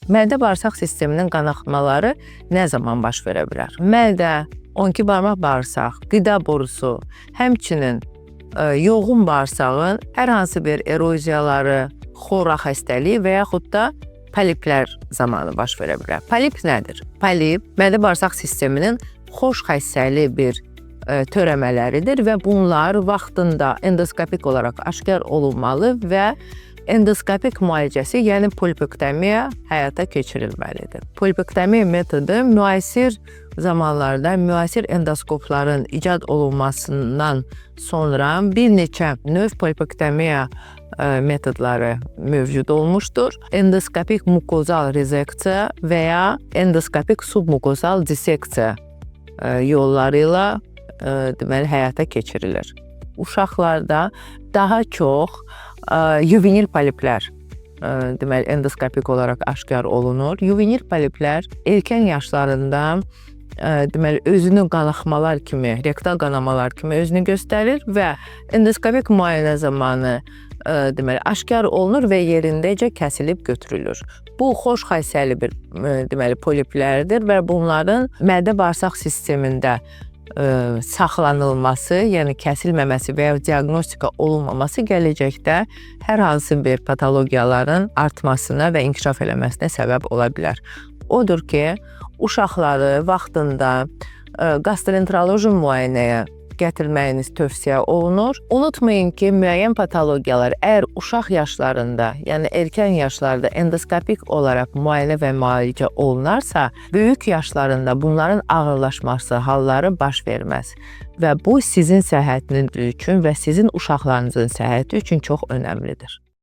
Mədə-bağırsaq sisteminin qanaxmaları nə zaman baş verə bilər? Mədə, 12 barmaq bağırsaq, qida borusu, həmçinin yoğun bağırsağın hər hansı bir eroziyaları, xora xəstəliyi və yaxud da poliplər zamanı baş verə bilər. Polip nədir? Polip, mədə-bağırsaq sisteminin xoş xəstəli bir törəmələridir və bunlar vaxtında endoskopik olaraq aşkar olunmalı və endoskopik müalicəsi, yəni polipektomiya həyata keçirilməlidir. Polipektomiya metodu müasir zamanlarda müasir endoskopların icad olunmasından sonra bir neçə növ polipektomiya metodları mövcud olmuşdur. Endoskopik mukozal rezeksiya və ya endoskopik submukozal diseksiya yolları ilə deməli həyata keçirilir. Uşaqlarda daha çox yuvenil poliplər deməli endoskopik olaraq aşkar olunur. Yuvenil poliplər erkən yaşlarında deməli özünü qanaxmalar kimi, rektal qanamalar kimi özünü göstərir və endoskopik müayinə zamanı deməli aşkar olunur və yerindəcə kəsilib götürülür. Bu xoş xəstəli bir deməli poliplərdir və bunların mədə-bağırsaq sistemində saxlanılması, yəni kəsilməməsi və ya diaqnostika olunmaması gələcəkdə hər hansı bir patologiyaların artmasına və inkişaf eləməsinə səbəb ola bilər. Odur ki, uşaqları vaxtında gastroenteroloji müayinəyə gətirməyiniz tövsiyə olunur. Unutmayın ki, müəyyən patologiyalar əgər uşaq yaşlarında, yəni erkən yaşlarda endoskopik olaraq müayinə və müalicə olunarsa, böyük yaşlarında bunların ağırlaşması halları baş verməz. Və bu sizin səhhətiniz üçün və sizin uşaqlarınızın səhhəti üçün çox önəmlidir.